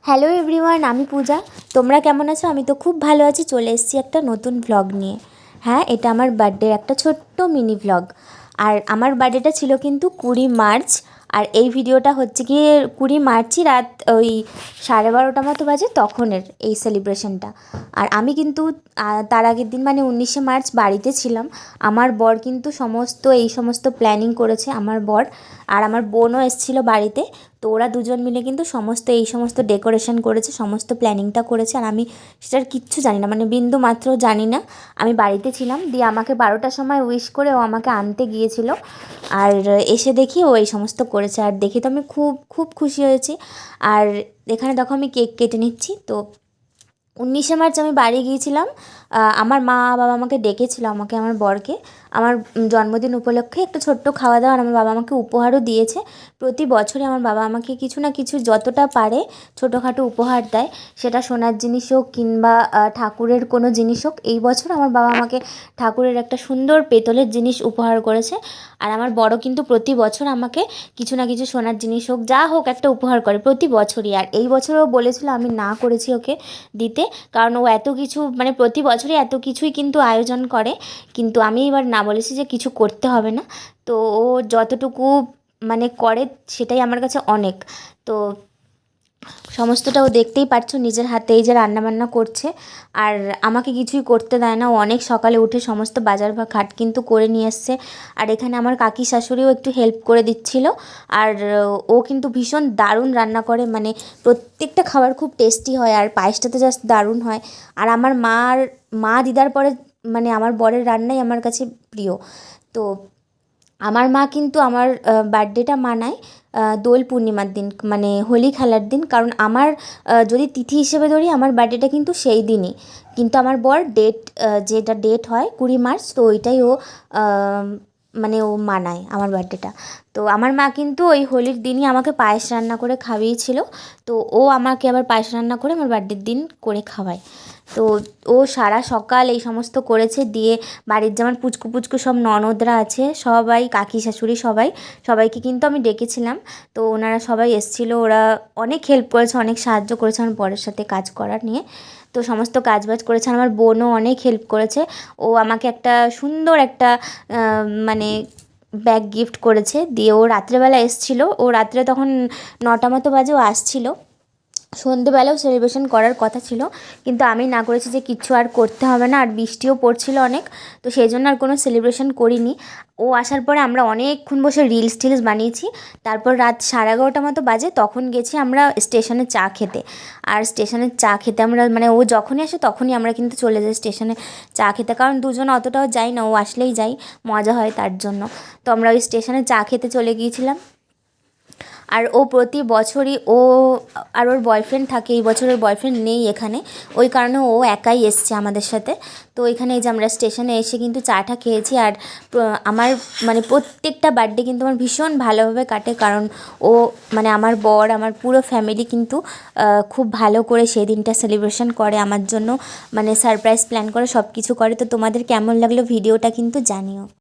Hello everyone, আমি পূজা। তোমরা কেমন আছো? আমি তো খুব ভালো আছি। চলে এসেছি একটা নতুন ভ্লগ নিয়ে। হ্যাঁ, এটা আমার বার্থডের একটা ছোট্ট মিনি ভ্লগ। আর আমার বার্থডেটা ছিল কিন্তু 20 মার্চ। আর এই ভিডিওটা হচ্ছে গিয়ে 20 মার্চই রাত ওই 12:30 মতো বাজে তখনের এই সেলিব্রেশনটা। আর আমি কিন্তু তার আগের দিন মানে 19শে মার্চ বাড়িতে ছিলাম। আমার বর কিন্তু এই সমস্ত প্ল্যানিং করেছে, আমার বর। আর আমার বোনও এসেছিলো বাড়িতে। তো ওরা দুজন মিলে কিন্তু এই সমস্ত ডেকোরেশন করেছে, সমস্ত প্ল্যানিংটা করেছে। আর আমি সেটার কিচ্ছু জানি না, মানে বিন্দু মাত্র জানি না। আমি বাড়িতে ছিলাম, দিয়ে আমাকে 12টার সময় উইশ করে ও আমাকে আনতে গিয়েছিল। আর এসে দেখি ও এই সমস্ত করেছে, আর দেখে তো আমি খুব খুব খুশি হয়েছি। আর এখানে দেখো আমি কেক কেটে নিচ্ছি। তো 19শে মার্চ আমি বাড়ি গিয়েছিলাম। আমার মা বাবা আমাকে ডেকেছিল, আমাকে আমার বরকে, আমার জন্মদিন উপলক্ষে একটা ছোট্ট খাওয়া দাওয়া। আর আমার বাবা আমাকে উপহারও দিয়েছে। প্রতি বছরই আমার বাবা আমাকে কিছু না কিছু যতটা পারে ছোটোখাটো উপহার দেয়, সেটা সোনার জিনিস হোক কিংবা ঠাকুরের কোনো জিনিস হোক। এই বছর আমার বাবা আমাকে ঠাকুরের একটা সুন্দর পেতলের জিনিস উপহার করেছে। আর আমার বড় কিন্তু প্রতি বছর আমাকে কিছু না কিছু সোনার জিনিস হোক যা হোক একটা উপহার করে প্রতি বছরই। আর এই বছরও বলেছিল, আমি না করেছি ওকে দিতে, কারণ ও এত কিছু মানে প্রতি বছরই এত কিছুই কিন্তু আয়োজন করে। কিন্তু আমি এবার না বলেছি যে কিছু করতে হবে না। তো ও যতটুকু মানে করে সেটাই আমার কাছে অনেক। তো সমস্তটা ও দেখতেই পারছো নিজের হাতে এই যে রান্নাবান্না করছে। আর আমাকে কিছুই করতে দেয় না। ও অনেক সকালে উঠে সমস্ত বাজার বা ঘাট কিন্তু করে নিয়ে এসছে। আর এখানে আমার কাকি শাশুড়িও একটু হেল্প করে দিচ্ছিল। আর ও কিন্তু ভীষণ দারুণ রান্না করে, মানে প্রত্যেকটা খাবার খুব টেস্টি হয়। আর পায়েসটা তো জাস্ট দারুণ হয়। আর আমার মা দিদার পরে মানে আমার বরের রান্নাই আমার কাছে প্রিয়। তো আমার মা কিন্তু আমার বার্থডেটা মানায় দোল পূর্ণিমার দিন, মানে হোলি খেলার দিন। কারণ আমার যদি তিথি হিসেবে ধরি আমার বার্থডেটা কিন্তু সেই দিনই। কিন্তু আমার বর যেটা ডেট হয় 20 মার্চ, তো ওইটাই ও মানে ও মানায় আমার বার্থডেটা। তো আমার মা কিন্তু ওই হোলির দিনই আমাকে পায়েস রান্না করে খাইয়েছিল। তো ও আমাকে আবার পায়েস রান্না করে আমার বার্থডের দিন করে খাওয়ায়। তো ও সারা সকাল এই সমস্ত করেছে। দিয়ে বাড়ির যে আমার পুচকু পুচকু সব ননদরা আছে সবাই, কাকি শাশুড়ি সবাইকে কিন্তু আমি ডেকেছিলাম। তো ওনারা সবাই এসেছিলো, ওরা অনেক হেল্প করেছে, অনেক সাহায্য করেছে আমার বরের সাথে কাজ করার নিয়ে। তো সমস্ত কাজবাজ করেছে। আমার বোনও অনেক হেল্প করেছে। ও আমাকে একটা সুন্দর একটা মানে ব্যাগ গিফট করেছে। দিয়ে ও রাত্রেবেলা এসেছিলো, ও রাত্রে তখন 9টা মতো বাজে ও আসছিলো। সন্ধেবেলাও সেলিব্রেশন করার কথা ছিল, কিন্তু আমি না করেছি যে কিচ্ছু আর করতে হবে না। আর বৃষ্টিও পড়ছিল অনেক, তো সেই জন্য আর কোনো সেলিব্রেশন করিনি। ও আসার পরে আমরা অনেকক্ষণ বসে টিলস বানিয়েছি। তারপর রাত 11:30 মতো বাজে, তখন গেছি আমরা স্টেশনে চা খেতে। আর স্টেশনে চা খেতে আমরা মানে ও যখনই আসে তখনই আমরা কিন্তু চলে যাই স্টেশনে চা খেতে, কারণ দুজন অতটাও যাই না, ও আসলেই যাই, মজা হয় তার জন্য। তো আমরা ওই স্টেশনে চা খেতে চলে গিয়েছিলাম। আর ও প্রতি বছরই আর ওর বয়ফ্রেন্ড থাকে, এই বছর ওর বয়ফ্রেন্ড নেই এখানে, ওই কারণে ও একাই এসছে আমাদের সাথে। তো এখানে এই যে আমরা স্টেশনে এসে কিন্তু চাটা খেয়েছি। আর আমার মানে প্রত্যেকটা বার্থডে কিন্তু আমার ভীষণ ভালোভাবে কাটে, কারণ ও মানে আমার বর আমার পুরো ফ্যামিলি কিন্তু খুব ভালো করে সেই দিনটা সেলিব্রেশন করে আমার জন্য, মানে সারপ্রাইজ প্ল্যান করে সব কিছু করে। তো তোমাদের কেমন লাগলো ভিডিওটা কিন্তু জানিও।